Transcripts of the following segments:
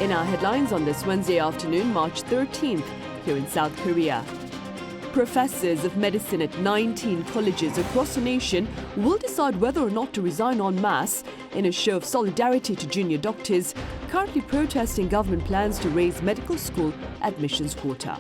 In our headlines on this Wednesday afternoon, March 13th, here in South Korea. Professors of medicine at 19 colleges across the nation will decide whether or not to resign en masse in a show of solidarity to junior doctors currently protesting government plans to raise medical school admissions quota.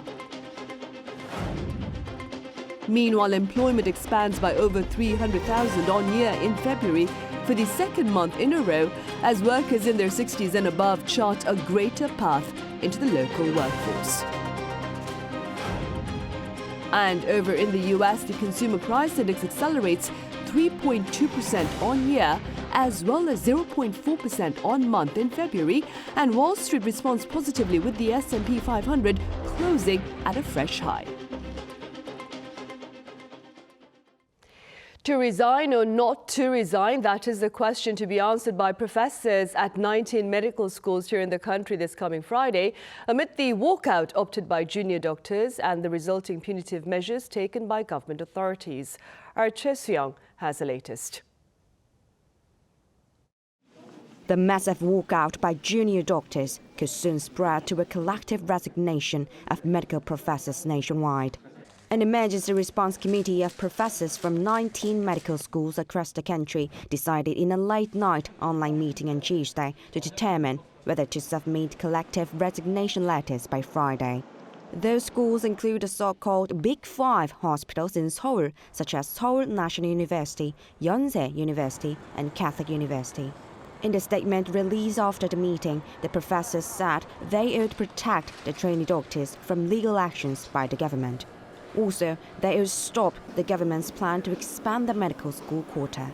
Meanwhile, employment expands by over 300,000 on year in February for the second month in a row as workers in their 60s and above chart a greater path into the local workforce. And over in the US, the consumer price index accelerates 3.2% on year as well as 0.4% on month in February, and Wall Street responds positively with the S&P 500 closing at a fresh high. To resign or not to resign, that is the question to be answered by professors at 19 medical schools here in the country this coming Friday, amid the walkout opted by junior doctors and the resulting punitive measures taken by government authorities. Our Choi Soo-young has the latest. The massive walkout by junior doctors could soon spread to a collective resignation of medical professors nationwide. An emergency response committee of professors from 19 medical schools across the country decided in a late-night online meeting on Tuesday to determine whether to submit collective resignation letters by Friday. Those schools include the so-called Big Five hospitals in Seoul, such as Seoul National University, Yonsei University, and Catholic University. In the statement released after the meeting, the professors said they would protect the trainee doctors from legal actions by the government. Also, they would stop the government's plan to expand the medical school quota.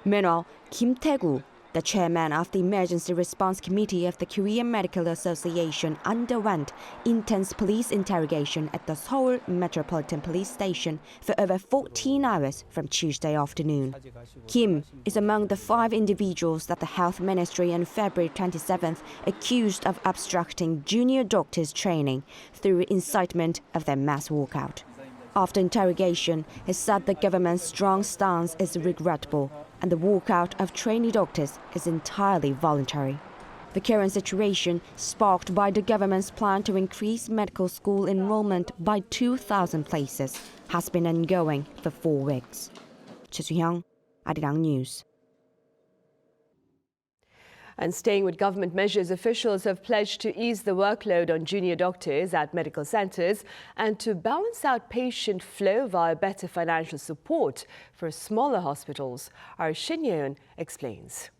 Meanwhile, Kim Tae-gu, the chairman of the Emergency Response Committee of the Korean Medical Association, underwent intense police interrogation at the Seoul Metropolitan Police Station for over 14 hours from Tuesday afternoon. Kim is among the 5 individuals that the Health Ministry on February 27th accused of obstructing junior doctors' training through incitement of their mass walkout. After interrogation, he said the government's strong stance is regrettable and the walkout of trainee doctors is entirely voluntary. The current situation, sparked by the government's plan to increase medical school enrollment by 2,000 places, has been ongoing for 4 weeks. Choi Soo-young, Arirang News. And staying with government measures, officials have pledged to ease the workload on junior doctors at medical centres and to balance out patient flow via better financial support for smaller hospitals. Our Shin Yeon explains.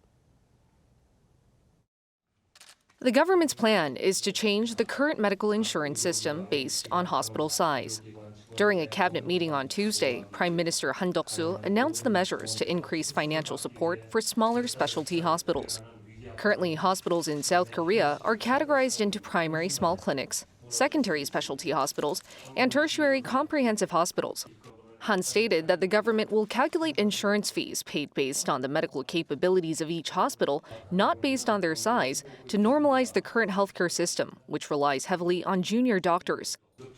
The government's plan is to change the current medical insurance system based on hospital size. During a cabinet meeting on Tuesday, Prime Minister Han Duck-soo announced the measures to increase financial support for smaller specialty hospitals. Currently, hospitals in South Korea are categorized into primary small clinics, secondary specialty hospitals, and tertiary comprehensive hospitals. Han stated that the government will calculate insurance fees paid based on the medical capabilities of each hospital, not based on their size, to normalize the current healthcare system, which relies heavily on junior doctors.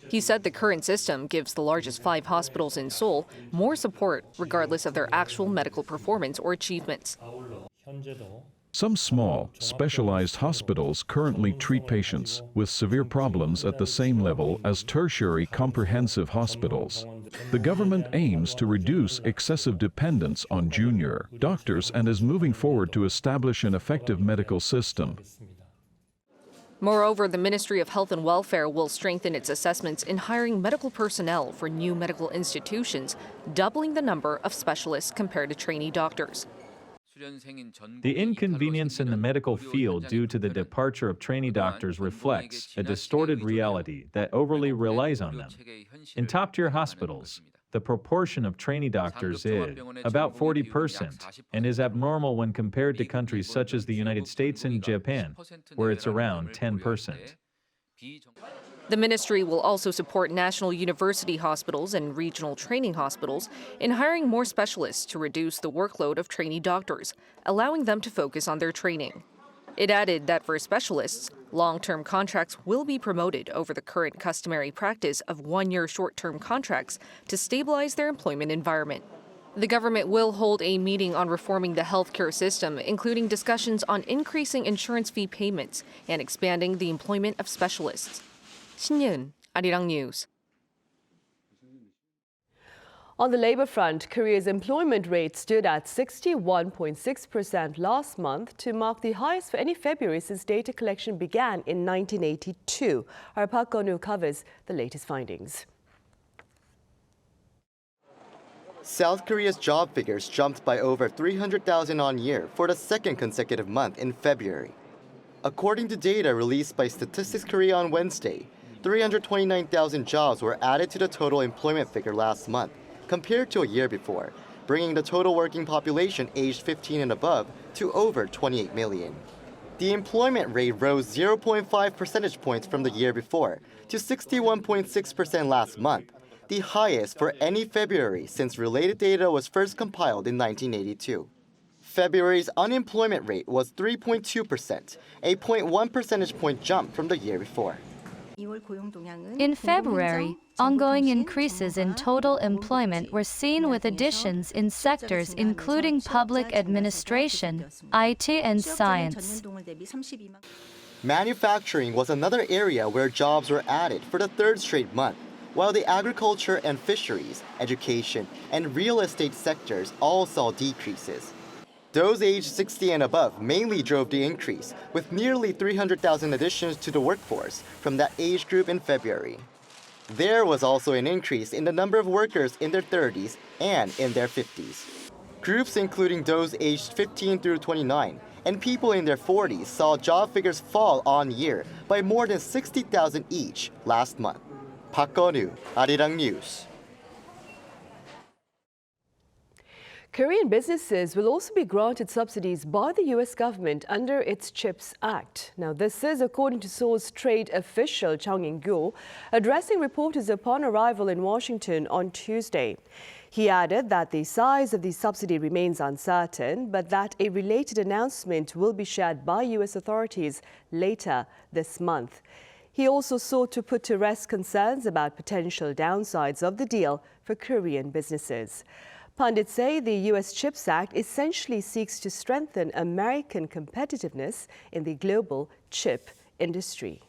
He said the current system gives the largest 5 hospitals in Seoul more support, regardless of their actual medical performance or achievements. Some small, specialized hospitals currently treat patients with severe problems at the same level as tertiary comprehensive hospitals. The government aims to reduce excessive dependence on junior doctors and is moving forward to establish an effective medical system. Moreover, the Ministry of Health and Welfare will strengthen its assessments in hiring medical personnel for new medical institutions, doubling the number of specialists compared to trainee doctors. The inconvenience in the medical field due to the departure of trainee doctors reflects a distorted reality that overly relies on them. In top-tier hospitals, the proportion of trainee doctors is about 40% and is abnormal when compared to countries such as the United States and Japan, where it's around 10%. The ministry will also support national university hospitals and regional training hospitals in hiring more specialists to reduce the workload of trainee doctors, allowing them to focus on their training. It added that for specialists, long-term contracts will be promoted over the current customary practice of one-year short-term contracts to stabilize their employment environment. The government will hold a meeting on reforming the healthcare system, including discussions on increasing insurance fee payments and expanding the employment of specialists. 신예은, Arirang News. On the labor front, Korea's employment rate stood at 61.6% last month to mark the highest for any February since data collection began in 1982. Our Park Gonu covers the latest findings. South Korea's job figures jumped by over 300,000 on year for the second consecutive month in February. According to data released by Statistics Korea on Wednesday, 329,000 jobs were added to the total employment figure last month, compared to a year before, bringing the total working population aged 15 and above to over 28 million. The employment rate rose 0.5 percentage points from the year before to 61.6% last month, the highest for any February since related data was first compiled in 1982. February's unemployment rate was 3.2%, a 0.1 percentage point jump from the year before. In February, ongoing increases in total employment were seen with additions in sectors including public administration, IT, and science. Manufacturing was another area where jobs were added for the third straight month, while the agriculture and fisheries, education, and real estate sectors all saw decreases. Those aged 60 and above mainly drove the increase, with nearly 300,000 additions to the workforce from that age group in February. There was also an increase in the number of workers in their 30s and in their 50s. Groups including those aged 15 through 29 and people in their 40s saw job figures fall on year by more than 60,000 each last month. Park Gonu, Arirang News. Korean businesses will also be granted subsidies by the U.S. government under its CHIPS Act. Now, this is according to Seoul's trade official Chung In-kyo, addressing reporters upon arrival in Washington on Tuesday. He added that the size of the subsidy remains uncertain, but that a related announcement will be shared by U.S. authorities later this month. He also sought to put to rest concerns about potential downsides of the deal for Korean businesses. Pundits say the U.S. CHIPS Act essentially seeks to strengthen American competitiveness in the global chip industry.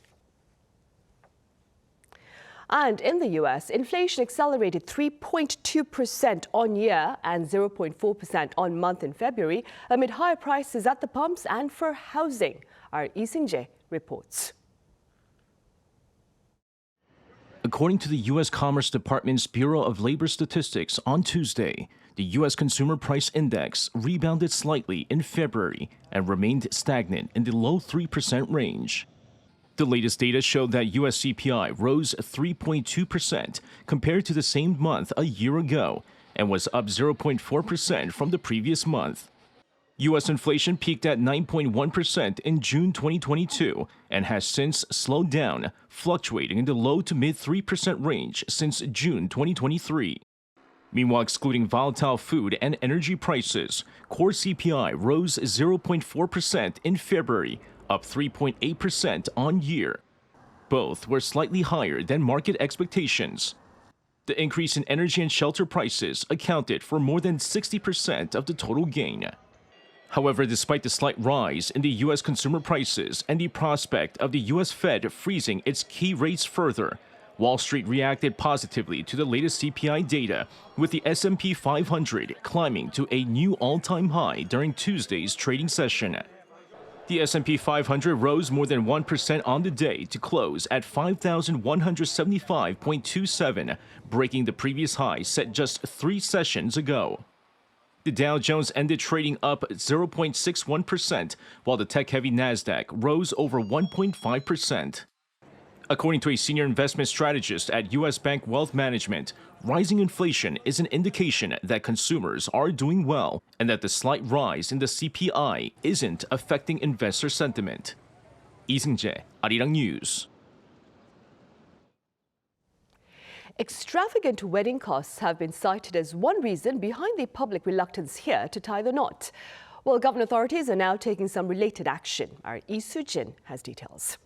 And in the U.S., inflation accelerated 3.2% on year and 0.4% on month in February amid higher prices at the pumps and for housing. Our Lee Seung-jae reports. According to the U.S. Commerce Department's Bureau of Labor Statistics on Tuesday, the U.S. Consumer Price Index rebounded slightly in February and remained stagnant in the low 3% range. The latest data showed that U.S. CPI rose 3.2% compared to the same month a year ago and was up 0.4% from the previous month. U.S. inflation peaked at 9.1% in June 2022 and has since slowed down, fluctuating in the low to mid 3% range since June 2023. Meanwhile, excluding volatile food and energy prices, core CPI rose 0.4% in February, up 3.8% on year. Both were slightly higher than market expectations. The increase in energy and shelter prices accounted for more than 60% of the total gain. However, despite the slight rise in the U.S. consumer prices and the prospect of the U.S. Fed freezing its key rates further, Wall Street reacted positively to the latest CPI data, with the S&P 500 climbing to a new all-time high during Tuesday's trading session. The S&P 500 rose more than 1% on the day to close at 5,175.27, breaking the previous high set just 3 sessions ago. The Dow Jones ended trading up 0.61%, while the tech-heavy Nasdaq rose over 1.5%. According to a senior investment strategist at U.S. Bank Wealth Management, rising inflation is an indication that consumers are doing well and that the slight rise in the CPI isn't affecting investor sentiment. Lee Seung-jae, Arirang News. Extravagant wedding costs have been cited as one reason behind the public reluctance here to tie the knot. Well, government authorities are now taking some related action. Our Lee Soo-jin has details.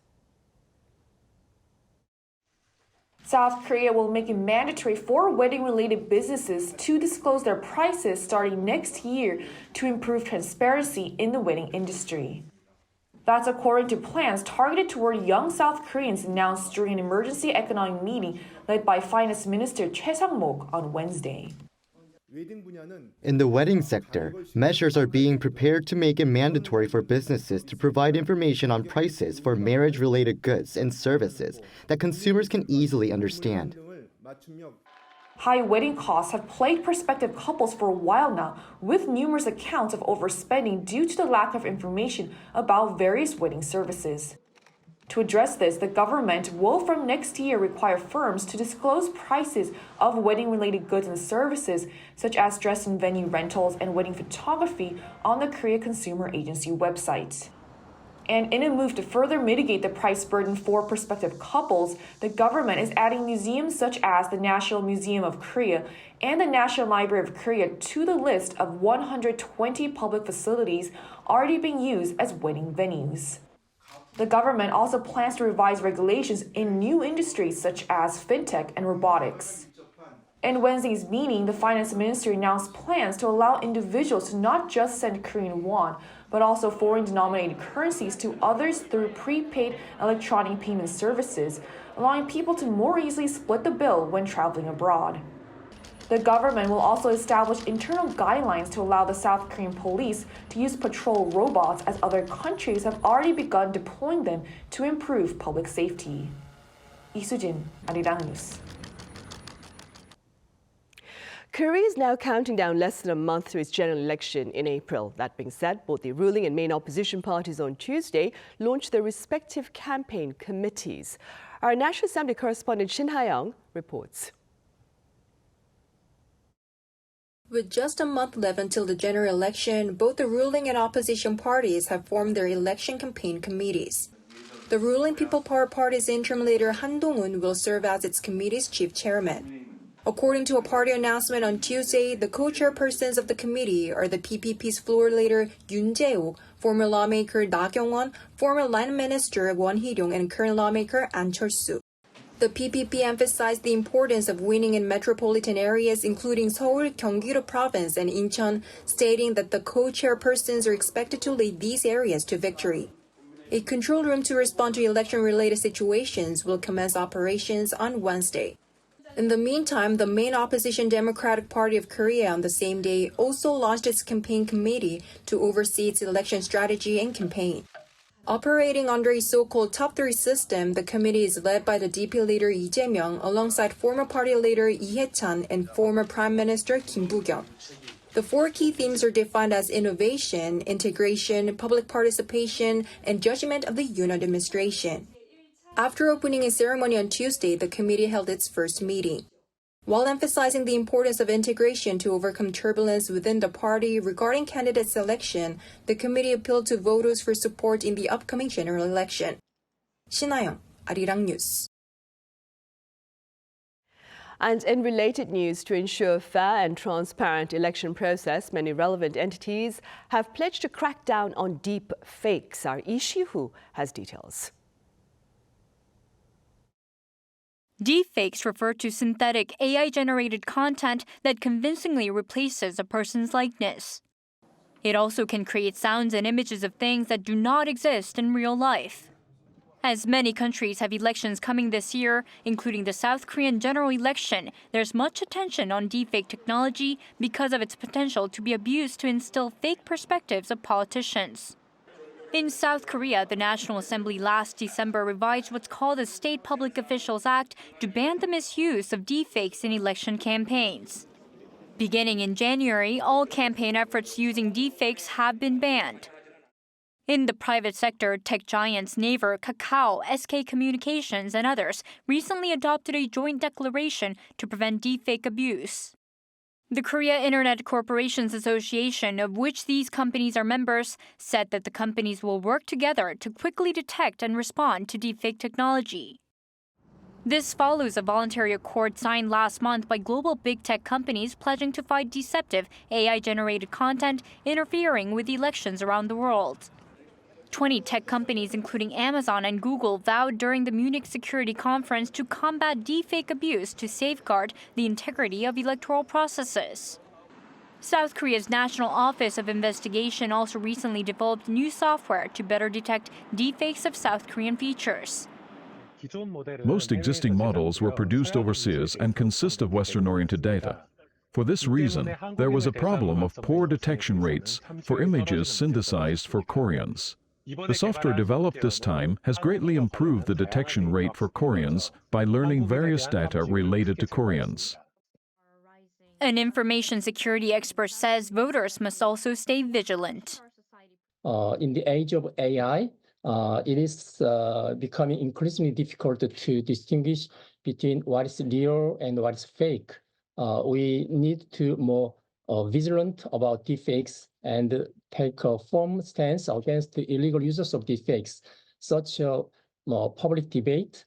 South Korea will make it mandatory for wedding-related businesses to disclose their prices starting next year to improve transparency in the wedding industry. That's according to plans targeted toward young South Koreans announced during an emergency economic meeting led by Finance Minister Choi Sang-mok on Wednesday. In the wedding sector, measures are being prepared to make it mandatory for businesses to provide information on prices for marriage-related goods and services that consumers can easily understand. High wedding costs have plagued prospective couples for a while now, with numerous accounts of overspending due to the lack of information about various wedding services. To address this, the government will from next year require firms to disclose prices of wedding-related goods and services, such as dress and venue rentals and wedding photography, on the Korea Consumer Agency website. And in a move to further mitigate the price burden for prospective couples, the government is adding museums such as the National Museum of Korea and the National Library of Korea to the list of 120 public facilities already being used as wedding venues. The government also plans to revise regulations in new industries such as fintech and robotics. In Wednesday's meeting, the finance ministry announced plans to allow individuals to not just send Korean won, but also foreign-denominated currencies to others through prepaid electronic payment services, allowing people to more easily split the bill when traveling abroad. The government will also establish internal guidelines to allow the South Korean police to use patrol robots, as other countries have already begun deploying them to improve public safety. 이수진, Arirang News. Korea is now counting down less than a month to its general election in April. That being said, both the ruling and main opposition parties on Tuesday launched their respective campaign committees. Our National Assembly correspondent Shin Ha-young reports. With just a month left until the general election, both the ruling and opposition parties have formed their election campaign committees. The ruling People Power Party's interim leader Han Dong-un will serve as its committee's chief chairman. According to a party announcement on Tuesday, the co-chairpersons of the committee are the PPP's floor leader Yoon Jae-ok, former lawmaker Na Kyung-won, former land minister Won Hee-ryong, and current lawmaker An Chol-soo. The PPP emphasized the importance of winning in metropolitan areas including Seoul, Gyeonggi-do Province, and Incheon, stating that the co-chairpersons are expected to lead these areas to victory. A control room to respond to election-related situations will commence operations on Wednesday. In the meantime, the main opposition Democratic Party of Korea on the same day also launched its campaign committee to oversee its election strategy and campaign. Operating under a so-called top three system, the committee is led by the DP leader Lee Jae-myung alongside former party leader Lee Hae-chan and former Prime Minister Kim Boo-kyung. The four key themes are defined as innovation, integration, public participation, and judgment of the Yoon administration. After opening a ceremony on Tuesday, the committee held its first meeting. While emphasizing the importance of integration to overcome turbulence within the party regarding candidate selection, the committee appealed to voters for support in the upcoming general election. Shin Ha-young, Arirang News. And in related news, to ensure a fair and transparent election process, many relevant entities have pledged to crack down on deepfakes. Our Lee Shi-hu has details. Deepfakes refer to synthetic AI-generated content that convincingly replaces a person's likeness. It also can create sounds and images of things that do not exist in real life. As many countries have elections coming this year, including the South Korean general election, there's much attention on deepfake technology because of its potential to be abused to instill fake perspectives of politicians. In South Korea, the National Assembly last December revised what's called the State Public Officials Act to ban the misuse of deepfakes in election campaigns. Beginning in January, all campaign efforts using deepfakes have been banned. In the private sector, tech giants Naver, Kakao, SK Communications, and others recently adopted a joint declaration to prevent deepfake abuse. The Korea Internet Corporations Association, of which these companies are members, said that the companies will work together to quickly detect and respond to deepfake technology. This follows a voluntary accord signed last month by global big tech companies pledging to fight deceptive AI-generated content interfering with elections around the world. 20 tech companies, including Amazon and Google, vowed during the Munich Security Conference to combat deepfake abuse to safeguard the integrity of electoral processes. South Korea's National Office of Investigation also recently developed new software to better detect deepfakes of South Korean features. Most existing models were produced overseas and consist of Western-oriented data. For this reason, there was a problem of poor detection rates for images synthesized for Koreans. The software developed this time has greatly improved the detection rate for Koreans by learning various data related to Koreans. An information security expert says voters must also stay vigilant. In the age of AI, it is becoming increasingly difficult to distinguish between what is real and what is fake. We need to be more vigilant about deepfakes and take a firm stance against the illegal uses of deepfakes. Such a public debate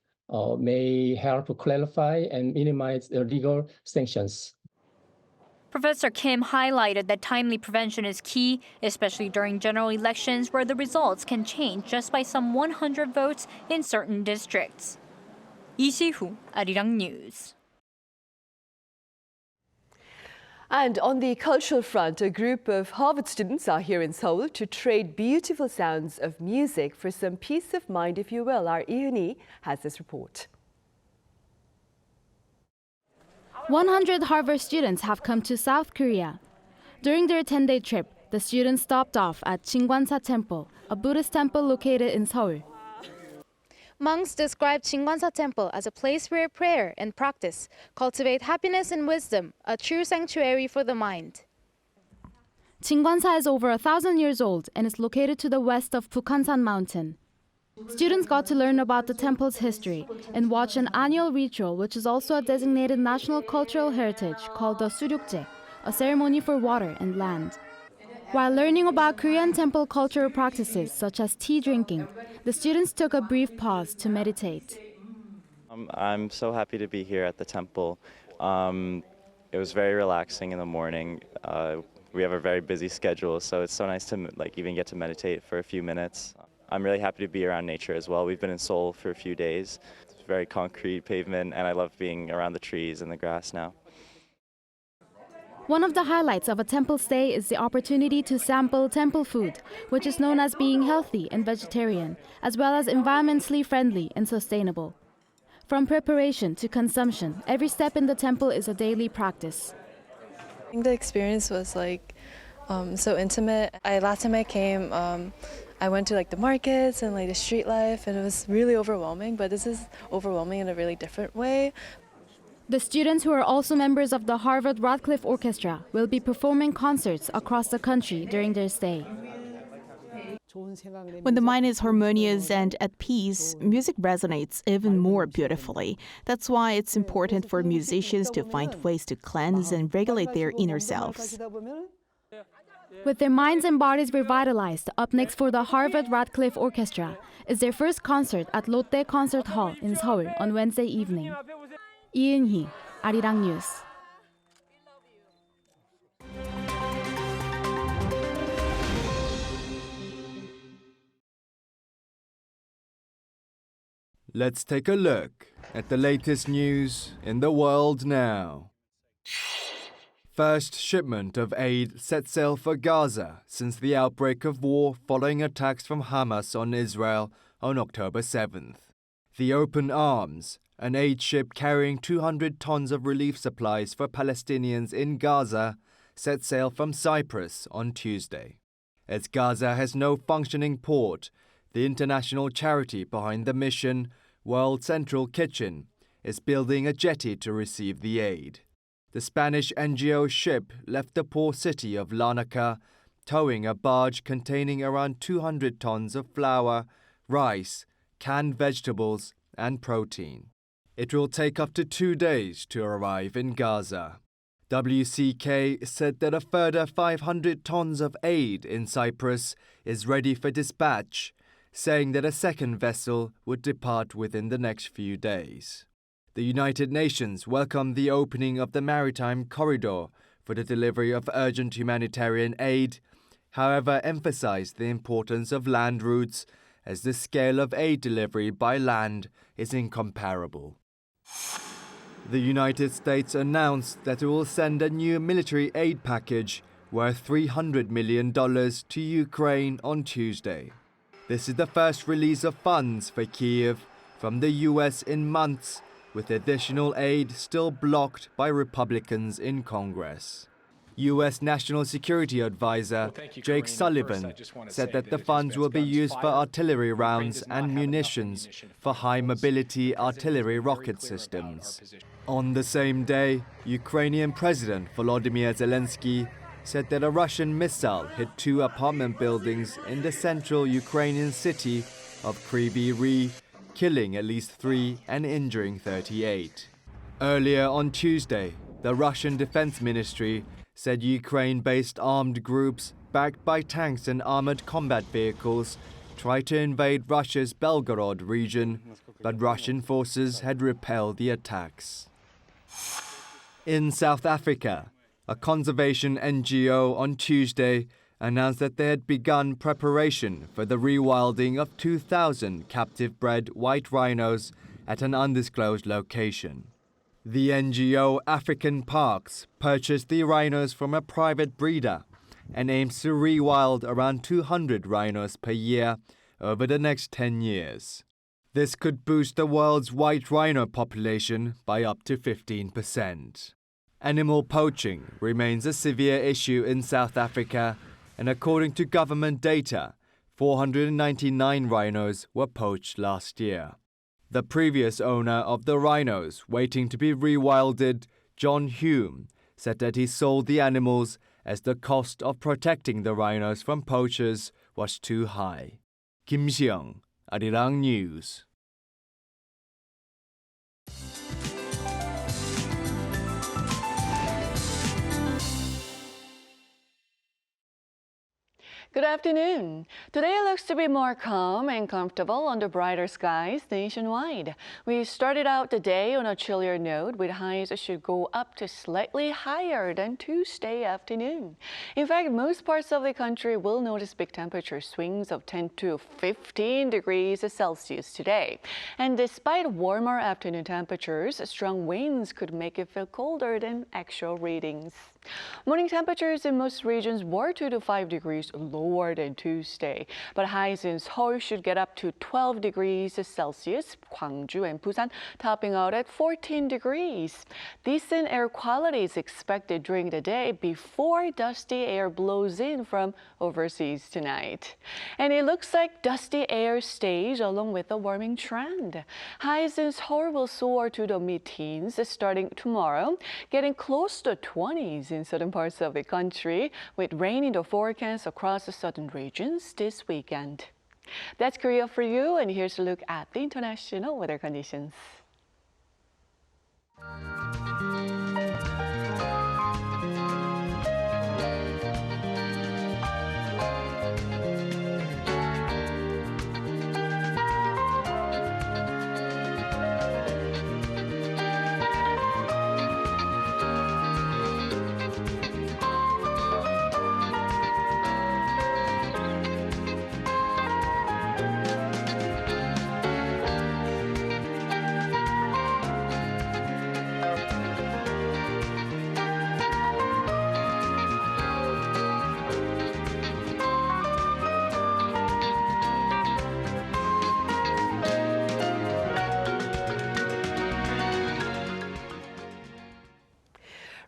may help clarify and minimize legal sanctions. Professor Kim highlighted that timely prevention is key, especially during general elections where the results can change just by some 100 votes in certain districts. Lee Si-hoo, Arirang News. And on the cultural front, a group of Harvard students are here in Seoul to trade beautiful sounds of music for some peace of mind, if you will. Our Eun-hee has this report. 100 Harvard students have come to South Korea. During their 10-day trip, the students stopped off at Jinkwansa Temple, a Buddhist temple located in Seoul. Monks describe Jinkwansa Temple as a place where prayer and practice cultivate happiness and wisdom, a true sanctuary for the mind. Jinkwansa is over 1,000 years old and is located to the west of Bukhansan Mountain. Students got to learn about the temple's history and watch an annual ritual which is also a designated national cultural heritage called the Suryukje, a ceremony for water and land. While learning about Korean temple cultural practices such as tea drinking, the students took a brief pause to meditate. I'm so happy to be here at the temple. It was very relaxing in the morning. We have a very busy schedule, so it's so nice to even get to meditate for a few minutes. I'm really happy to be around nature as well. We've been in Seoul for a few days. It's very concrete pavement, and I love being around the trees and the grass now. One of the highlights of a temple stay is the opportunity to sample temple food, which is known as being healthy and vegetarian, as well as environmentally friendly and sustainable. From preparation to consumption, every step in the temple is a daily practice. I think the experience was so intimate. Last time I came, I went to the markets and the street life, and it was really overwhelming, but this is overwhelming in a really different way. The students, who are also members of the Harvard Radcliffe Orchestra, will be performing concerts across the country during their stay. When the mind is harmonious and at peace, music resonates even more beautifully. That's why it's important for musicians to find ways to cleanse and regulate their inner selves. With their minds and bodies revitalized, up next for the Harvard Radcliffe Orchestra is their first concert at Lotte Concert Hall in Seoul on Wednesday evening. Eun-hee, Arirang News. Let's take a look at the latest news in the world now. First shipment of aid set sail for Gaza since the outbreak of war following attacks from Hamas on Israel on October 7th. The Open Arms, an aid ship carrying 200 tons of relief supplies for Palestinians in Gaza, set sail from Cyprus on Tuesday. As Gaza has no functioning port, the international charity behind the mission, World Central Kitchen, is building a jetty to receive the aid. The Spanish NGO ship left the port city of Larnaca, towing a barge containing around 200 tons of flour, rice, canned vegetables, and protein. It will take up to 2 days to arrive in Gaza. WCK said that a further 500 tons of aid in Cyprus is ready for dispatch, saying that a second vessel would depart within the next few days. The United Nations welcomed the opening of the maritime corridor for the delivery of urgent humanitarian aid. however, emphasized the importance of land routes as the scale of aid delivery by land is incomparable. The United States announced that it will send a new military aid package worth $300 million to Ukraine on Tuesday. This is the first release of funds for Kyiv from the US in months, with additional aid still blocked by Republicans in Congress. US National Security Advisor Jake Sullivan said that the funds will be used for artillery rounds and munitions for high-mobility artillery rocket systems. On the same day, Ukrainian President Volodymyr Zelensky said that a Russian missile hit 2 apartment buildings in the central Ukrainian city of Kryvyi Rih, killing at least 3 and injuring 38. Earlier on Tuesday, the Russian Defense Ministry said Ukraine-based armed groups backed by tanks and armored combat vehicles tried to invade Russia's Belgorod region, but Russian forces had repelled the attacks. In South Africa, a conservation NGO on Tuesday announced that they had begun preparation for the rewilding of 2,000 captive-bred white rhinos at an undisclosed location. The NGO African Parks purchased the rhinos from a private breeder and aims to rewild around 200 rhinos per year over the next 10 years. This could boost the world's white rhino population by up to 15%. Animal poaching remains a severe issue in South Africa, and according to government data, 499 rhinos were poached last year. The previous owner of the rhinos waiting to be rewilded, John Hume, said that he sold the animals as the cost of protecting the rhinos from poachers was too high. Kim Seong, Arirang News. Good afternoon. Today looks to be more calm and comfortable under brighter skies nationwide. We started out the day on a chillier note with highs that should go up to slightly higher than Tuesday afternoon. In fact, most parts of the country will notice big temperature swings of 10 to 15 degrees Celsius today. And despite warmer afternoon temperatures, strong winds could make it feel colder than actual readings. Morning temperatures in most regions were 2 to 5 degrees lower than Tuesday, but highs in Seoul should get up to 12 degrees Celsius, Gwangju and Busan topping out at 14 degrees. Decent air quality is expected during the day before dusty air blows in from overseas tonight. And it looks like dusty air stays along with the warming trend. Highs in Seoul will soar to the mid-teens starting tomorrow, getting close to 20s in certain parts of the country, with rain in the forecast across the southern regions this weekend. That's Korea for you, and here's a look at the international weather conditions.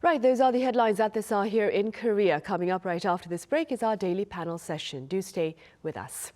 Right, those are the headlines at this hour here in Korea. Coming up right after this break is our daily panel session. Do stay with us.